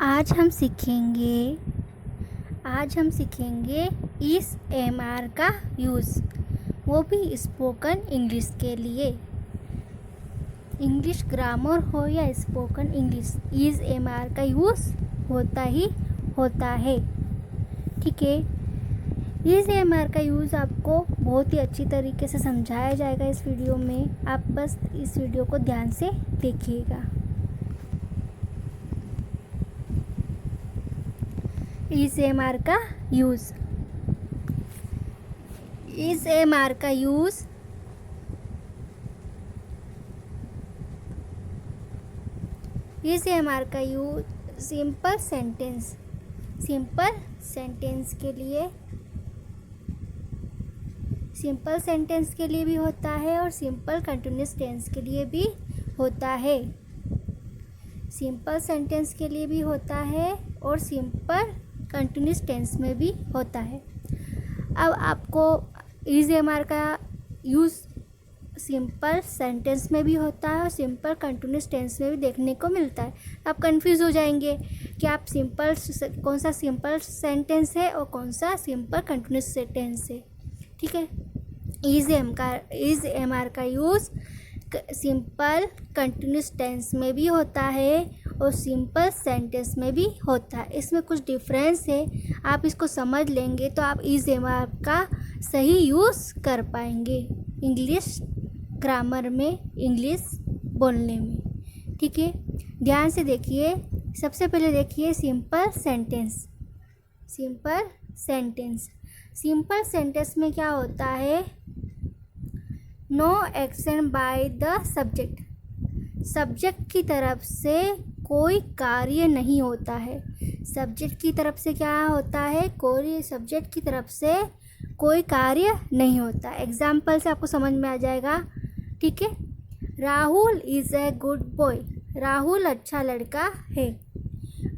आज हम सीखेंगे इस एम आर का यूज़, वो भी स्पोकन इंग्लिश के लिए। इंग्लिश ग्रामर हो या स्पोकन इंग्लिश, इस एम आर का यूज़ होता ही होता है। ठीक है, इस एम आर का यूज़ आपको बहुत ही अच्छी तरीके से समझाया जाएगा इस वीडियो में। आप बस इस वीडियो को ध्यान से देखिएगा। इस एम आर का यूज़, इस एम आर का यूज़ इस एम आर का यूज़ सिंपल सेंटेंस के लिए भी होता है और सिंपल कंटिन्यूस टेंस के लिए भी होता है। सिंपल सेंटेंस के लिए भी होता है और सिंपल कंटिन्यूस टेंस में भी होता है। अब आपको इस एम आर का यूज़ सिंपल सेंटेंस में भी होता है और सिंपल कंटिन्यूस टेंस में भी देखने को मिलता है। आप कंफ्यूज हो जाएंगे कि आप कौन सा सिंपल सेंटेंस है और कौन सा सिंपल कंटिन्यूस टेंस है। ठीक है, इस एम आर का यूज़ सिंपल कंटिन्यूस टेंस में भी होता है और सिंपल सेंटेंस में भी होता है। इसमें कुछ डिफरेंस है, आप इसको समझ लेंगे तो आप इस एम आर का सही यूज़ कर पाएंगे इंग्लिश ग्रामर में, इंग्लिश बोलने में। ठीक है, ध्यान से देखिए। सबसे पहले देखिए सिंपल सेंटेंस में क्या होता है? No action by the subject की तरफ से कोई कार्य नहीं होता है। सब्जेक्ट की तरफ से क्या होता है? सब्जेक्ट की तरफ से कोई कार्य नहीं होता। एग्जाम्पल से आपको समझ में आ जाएगा। ठीक है, Rahul is a good boy. Rahul अच्छा लड़का है।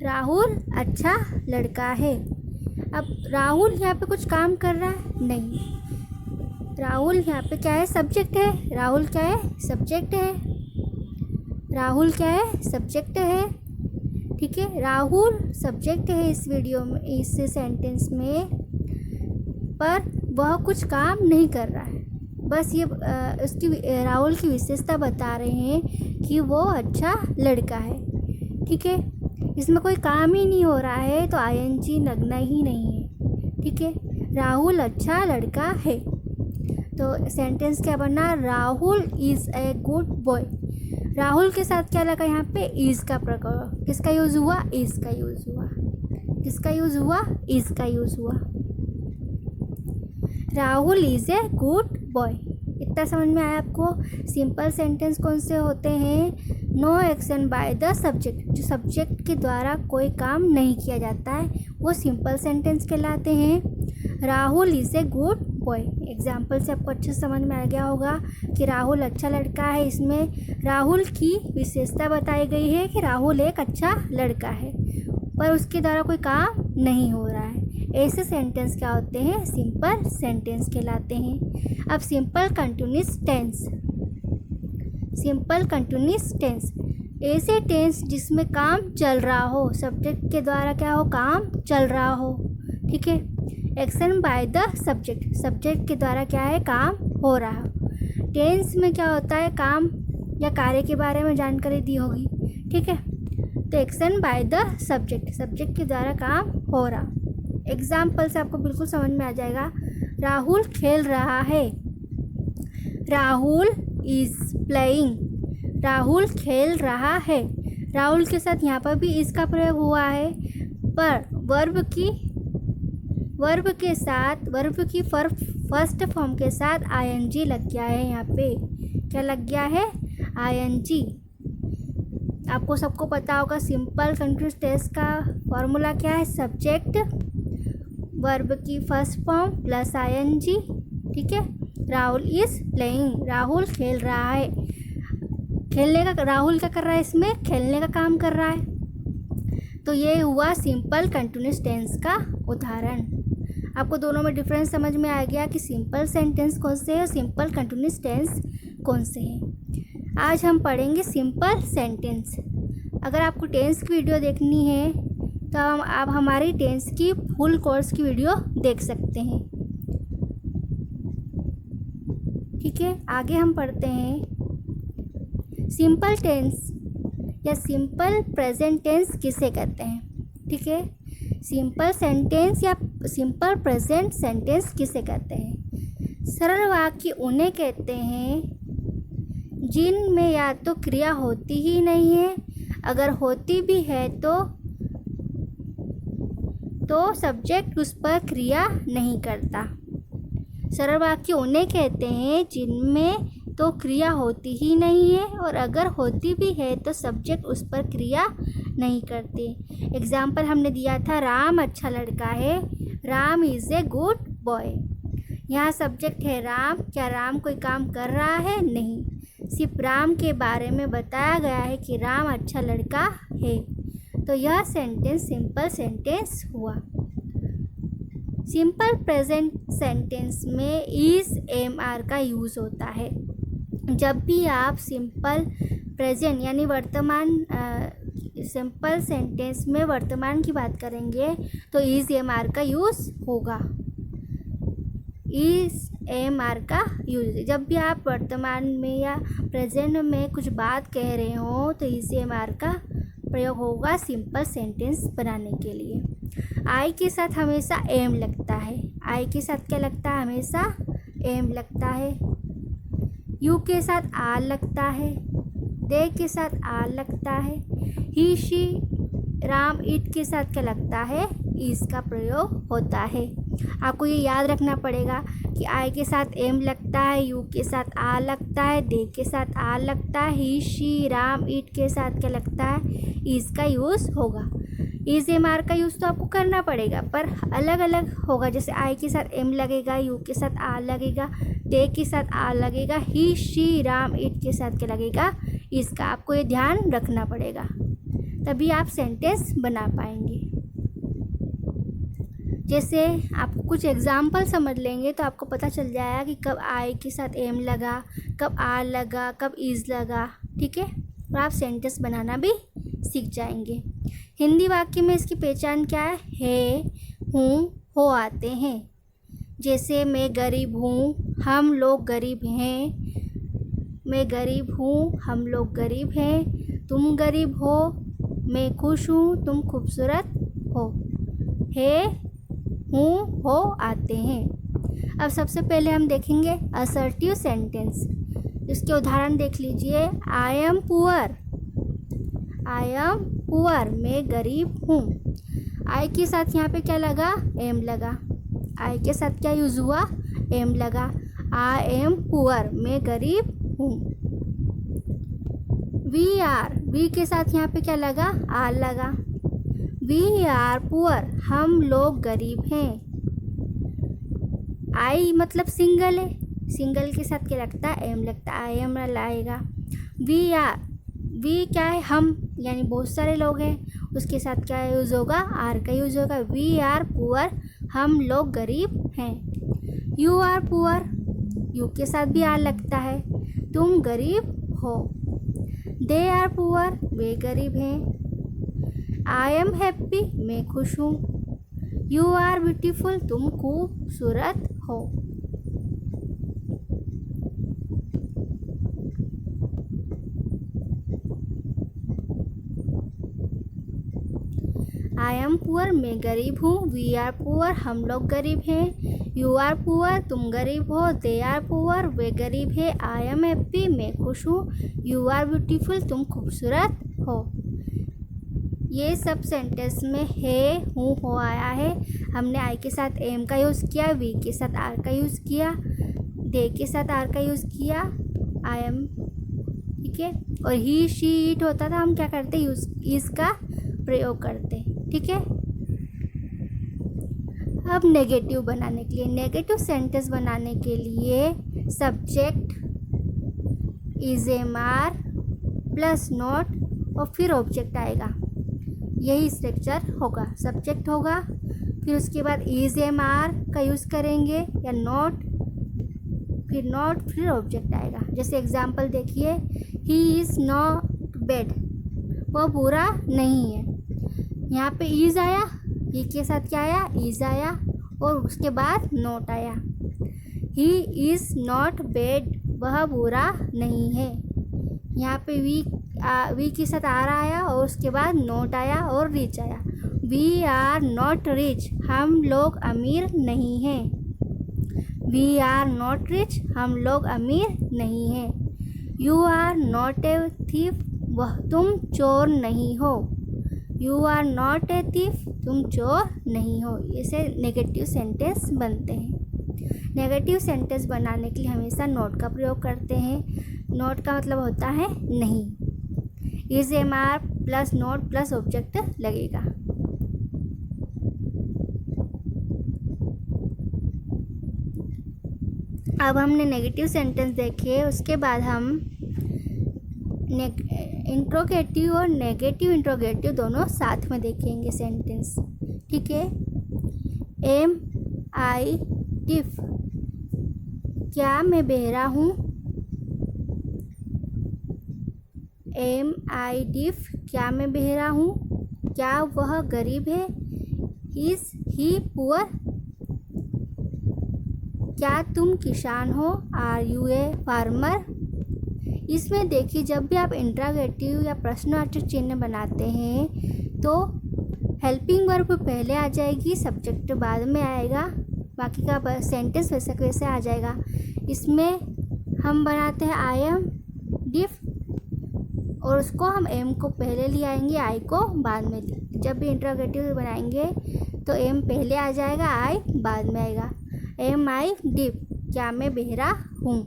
राहुल अच्छा लड़का है। अब राहुल यहाँ पे कुछ काम कर रहा है? नहीं। राहुल यहाँ पे क्या है? सब्जेक्ट है। राहुल क्या है? सब्जेक्ट है। राहुल क्या है? सब्जेक्ट है। ठीक है, राहुल सब्जेक्ट है इस वीडियो में, इस सेंटेंस में, पर वह कुछ काम नहीं कर रहा है। बस ये उसकी राहुल की विशेषता बता रहे हैं कि वो अच्छा लड़का है। ठीक है, इसमें कोई काम ही नहीं हो रहा है तो आईएनजी लगना ही नहीं है। ठीक है, राहुल अच्छा लड़का है। तो सेंटेंस क्या बना? Rahul is a good boy. Rahul के साथ क्या लगा यहाँ पे? इज़ का प्रयोग। किसका यूज़ हुआ? इज़ का यूज़ हुआ। किसका यूज़ हुआ? इज़ का यूज़ हुआ। Rahul is a good boy. इतना समझ में आया आपको? सिंपल सेंटेंस कौन से होते हैं? No action by the subject, जो सब्जेक्ट के द्वारा कोई काम नहीं किया जाता है वो सिंपल सेंटेंस कहलाते हैं। Rahul is a good boy. Example से आपको अच्छे से समझ में आ गया होगा कि राहुल अच्छा लड़का है। इसमें राहुल की विशेषता बताई गई है कि राहुल एक अच्छा लड़का है, पर उसके द्वारा कोई काम नहीं हो रहा है। ऐसे सेंटेंस क्या होते हैं? सिंपल सेंटेंस कहलाते हैं। अब सिंपल कंटिन्यूस टेंस, ऐसे टेंस जिसमें काम चल रहा हो, सब्जेक्ट के द्वारा क्या हो? काम चल रहा हो। ठीक है, एक्शन बाय द सब्जेक्ट के द्वारा क्या है? काम हो रहा हो। टेंस में क्या होता है? काम या कार्य के बारे में जानकारी दी होगी। ठीक है, तो एक्शन बाय द सब्जेक्ट के द्वारा काम हो रहा। एग्जाम्पल से आपको बिल्कुल समझ में आ जाएगा। राहुल खेल रहा है। Rahul is playing. राहुल खेल रहा है। राहुल के साथ यहाँ पर भी इज़ का प्रयोग हुआ है, पर वर्ब की फर्स्ट फॉर्म के साथ आईएनजी लग गया है। यहाँ पे क्या लग गया है? आईएनजी। आपको सबको पता होगा सिंपल कंटिन्यूस टेंस का फॉर्मूला क्या है? सब्जेक्ट वर्ब की फर्स्ट फॉर्म प्लस आईएनजी। ठीक है, राहुल इज़ प्लेइंग। राहुल खेल रहा है। राहुल क्या कर रहा है? इसमें खेलने का काम कर रहा है। तो ये हुआ सिंपल कंटिन्यूस टेंस का उदाहरण। आपको दोनों में डिफरेंस समझ में आ गया कि सिंपल सेंटेंस कौन से है और सिंपल कंटिन्यूस टेंस कौन से हैं। आज हम पढ़ेंगे सिंपल सेंटेंस। अगर आपको टेंस की वीडियो देखनी है तो आप हमारी टेंस की फुल कोर्स की वीडियो देख सकते हैं। ठीक है, आगे हम पढ़ते हैं सिंपल टेंस या सिंपल प्रेजेंट टेंस किसे कहते हैं। ठीक है, सिंपल सेंटेंस या सिंपल प्रेजेंट सेंटेंस किसे कहते हैं। सरल वाक्य उन्हें कहते हैं जिनमें या तो क्रिया होती ही नहीं है, अगर होती भी है तो सब्जेक्ट उस पर क्रिया नहीं करता। सरल वाक्य उन्हें कहते हैं जिनमें तो क्रिया होती ही नहीं है और अगर होती भी है तो सब्जेक्ट उस पर क्रिया नहीं करते। एग्जाम्पल हमने दिया था, राम अच्छा लड़का है, Ram is a good boy. यहाँ सब्जेक्ट है राम। क्या राम कोई काम कर रहा है? नहीं, सिर्फ राम के बारे में बताया गया है कि राम अच्छा लड़का है। तो यह सेंटेंस सिंपल सेंटेंस हुआ। सिंपल प्रेजेंट सेंटेंस में इज़ एम आर का यूज़ होता है। जब भी आप सिंपल प्रेजेंट यानी वर्तमान सिंपल सेंटेंस में वर्तमान की बात करेंगे तो इज़ एम आर का यूज़ होगा। इज़ एम आर का यूज़ जब भी आप वर्तमान में या प्रेजेंट में कुछ बात कह रहे हो तो इज़ एम आर का प्रयोग होगा सिंपल सेंटेंस बनाने के लिए। आई के साथ हमेशा एम लगता है। आई के साथ क्या लगता है? हमेशा एम लगता है। यू के साथ आर लगता है। दे के साथ आर लगता है। ही शी राम इट के साथ क्या लगता है? इस का प्रयोग होता है। आपको ये याद रखना पड़ेगा कि आई के साथ एम लगता है, यू के साथ आर लगता है, दे के साथ आर लगता है, ही शी राम इट के साथ क्या लगता है? इस का यूज़ होगा। इज़ एम आर का यूज़ तो आपको करना पड़ेगा पर अलग अलग होगा। जैसे आई के साथ एम लगेगा, यू के साथ आर लगेगा, दे के साथ आर लगेगा, ही शी राम इट के साथ क्या लगेगा? इसका आपको ये ध्यान रखना पड़ेगा, तभी आप सेंटेंस बना पाएंगे। जैसे आप कुछ एग्जाम्पल समझ लेंगे तो आपको पता चल जाएगा कि कब आई के साथ एम लगा, कब आर लगा, कब इज़ लगा। ठीक है, और आप सेंटेंस बनाना भी सीख जाएंगे। हिंदी वाक्य में इसकी पहचान क्या है? हूँ, हो आते हैं। जैसे मैं गरीब हूँ, हम लोग गरीब हैं। मैं गरीब हूँ, हम लोग गरीब हैं। तुम गरीब हो, मैं खुश हूँ, तुम खूबसूरत हो। है, हूँ, हो आते हैं। अब सबसे पहले हम देखेंगे असर्टिव सेंटेंस। इसके उदाहरण देख लीजिए। I am poor. I am poor, मैं गरीब हूँ। आई के साथ यहाँ पे क्या लगा? एम लगा। आई के साथ क्या यूज़ हुआ? एम लगा। आई एम पुअर, मैं गरीब हूँ। वी आर, वी के साथ यहाँ पे क्या लगा? आर लगा। वी आर पुअर, हम लोग गरीब हैं। आई मतलब सिंगल है, सिंगल के साथ क्या लगता है? एम लगता है, आई एम लाएगा। वी आर, वी क्या है? हम, यानी बहुत सारे लोग हैं, उसके साथ क्या यूज़ होगा? आर का यूज़ होगा। वी आर पुअर, हम लोग गरीब हैं। यू आर पुअर, यू के साथ भी आर लगता है, तुम गरीब हो। दे आर पुअर, वे गरीब हैं। आई एम हैप्पी, मैं खुश हूँ। यू आर ब्यूटीफुल, तुम खूबसूरत हो। आई एम पुअर, मैं गरीब हूँ। वी आर पुअर, हम लोग गरीब हैं। यू आर पुअर, तुम गरीब हो। दे आर पुअर, वे गरीब है। आई एम हैप्पी, मैं खुश हूँ। यू आर ब्यूटीफुल, तुम खूबसूरत हो। ये सब सेंटेंस में है, हूँ, हो आया है। हमने आई के साथ एम का यूज़ किया, वी के साथ आर का यूज़ किया, दे के साथ आर का यूज़ किया, आई एम। ठीक है, और ही शी इट होता था, हम क्या करते? यूज़ इसका प्रयोग करते। ठीक है, अब नेगेटिव बनाने के लिए, नेगेटिव सेंटेंस बनाने के लिए subject is am are plus not और फिर ऑब्जेक्ट आएगा। यही स्ट्रक्चर होगा। सब्जेक्ट होगा, फिर उसके बाद इज एम आर का यूज़ करेंगे या नॉट, फिर नॉट, फिर ऑब्जेक्ट आएगा। जैसे एग्जाम्पल देखिए, ही इज़ नॉट बैड, वह बुरा नहीं है। यहाँ पे इज़ आया, ही के साथ क्या आया, इज़ आया और उसके बाद नॉट आया। ही इज़ नॉट बैड, वह बुरा नहीं है। यहाँ पे वी के साथ आर आया और उसके बाद नॉट आया और रिच आया। वी आर नॉट रिच, हम लोग अमीर नहीं हैं। वी आर नॉट रिच, हम लोग अमीर नहीं हैं। You are not a thief, वह तुम चोर नहीं हो। You are not a thief, तुम चोर नहीं हो। इसे नेगेटिव सेंटेंस बनते हैं। नेगेटिव सेंटेंस बनाने के लिए हमेशा नॉट का प्रयोग करते हैं। नॉट का मतलब होता है नहीं। Is am are plus not plus object लगेगा। अब हमने नेगेटिव सेंटेंस देखे, उसके बाद हम इंट्रोगेटिव और नेगेटिव इंट्रोगेटिव दोनों साथ में देखेंगे सेंटेंस। ठीक है। एम आई डिफ, क्या मैं बहरा हूँ। एम आई डिफ, क्या मैं बहरा हूँ। क्या वह गरीब है। इज ही पुअर, क्या तुम किसान हो। Are you a farmer. इसमें देखिए, जब भी आप इंट्रोगेटिव या प्रश्नवाचक चिन्ह बनाते हैं तो हेल्पिंग वर्ब पहले आ जाएगी, सब्जेक्ट बाद में आएगा, बाकी का सेंटेंस वैसा वैसे आ जाएगा। इसमें हम बनाते हैं आई एम डिफ और उसको हम एम को पहले ले आएंगे, आई को बाद में ले। जब भी इंट्रोगेटिव बनाएंगे तो एम पहले आ जाएगा, आई बाद में आएगा। एम आई डिफ, क्या मैं बहरा हूँ।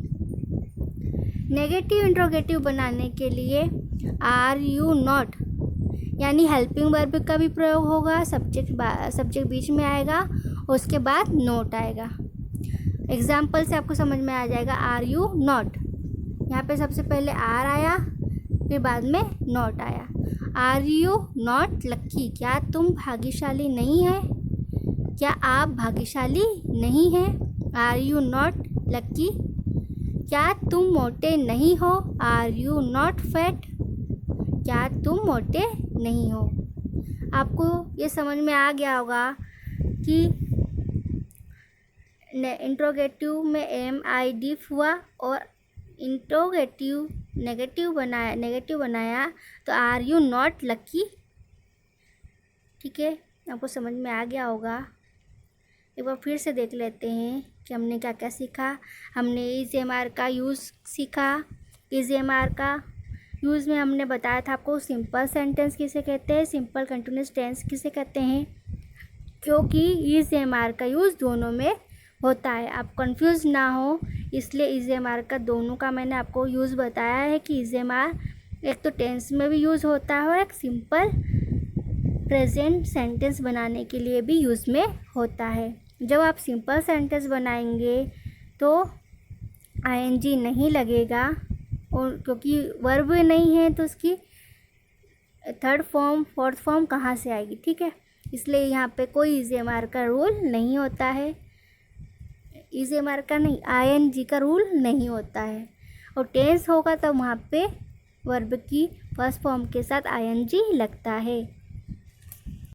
नेगेटिव इंट्रोगेटिव बनाने के लिए आर यू नॉट यानी हेल्पिंग वर्ब का भी प्रयोग होगा। सब्जेक्ट बीच में आएगा, उसके बाद नोट आएगा। एग्जाम्पल से आपको समझ में आ जाएगा। आर यू नॉट, यहाँ पे सबसे पहले आर आया, फिर बाद में नॉट आया। आर यू नॉट लक्की, क्या तुम भाग्यशाली नहीं है। क्या आप भाग्यशाली नहीं हैं। आर यू नॉट लक्की, क्या तुम मोटे नहीं हो। आर यू नॉट फैट, क्या तुम मोटे नहीं हो। आपको ये समझ में आ गया होगा कि इंट्रोगेटिव में एम आई डिफ हुआ और इंट्रोगेटिव नेगेटिव बनाया तो आर यू नॉट लक्की। ठीक है, आपको समझ में आ गया होगा। एक बार फिर से देख लेते हैं कि हमने क्या क्या सीखा। हमने इज एम आर का यूज़ सीखा। इज एम आर का यूज़ में हमने बताया था आपको सिंपल सेंटेंस किसे कहते हैं, सिंपल कंटिन्यूस टेंस किसे कहते हैं, क्योंकि इज एम आर का यूज़ दोनों में होता है। आप कंफ्यूज ना हो इसलिए इज एम आर का दोनों का मैंने आपको यूज़ बताया है कि इज एम आर एक तो टेंस में भी यूज़ होता है और एक सिंपल प्रेजेंट सेंटेंस बनाने के लिए भी यूज़ में होता है। जब आप सिंपल सेंटेंस बनाएंगे तो आईएनजी नहीं लगेगा और क्योंकि वर्ब नहीं है तो उसकी थर्ड फॉर्म फोर्थ फॉर्म कहाँ से आएगी। ठीक है, इसलिए यहाँ पे कोई इज एम आर का रूल नहीं होता है। इज एम आर का नहीं, आईएनजी का रूल नहीं होता है। और टेंस होगा तो वहाँ पे वर्ब की फर्स्ट फॉर्म के साथ आईएनजी लगता है।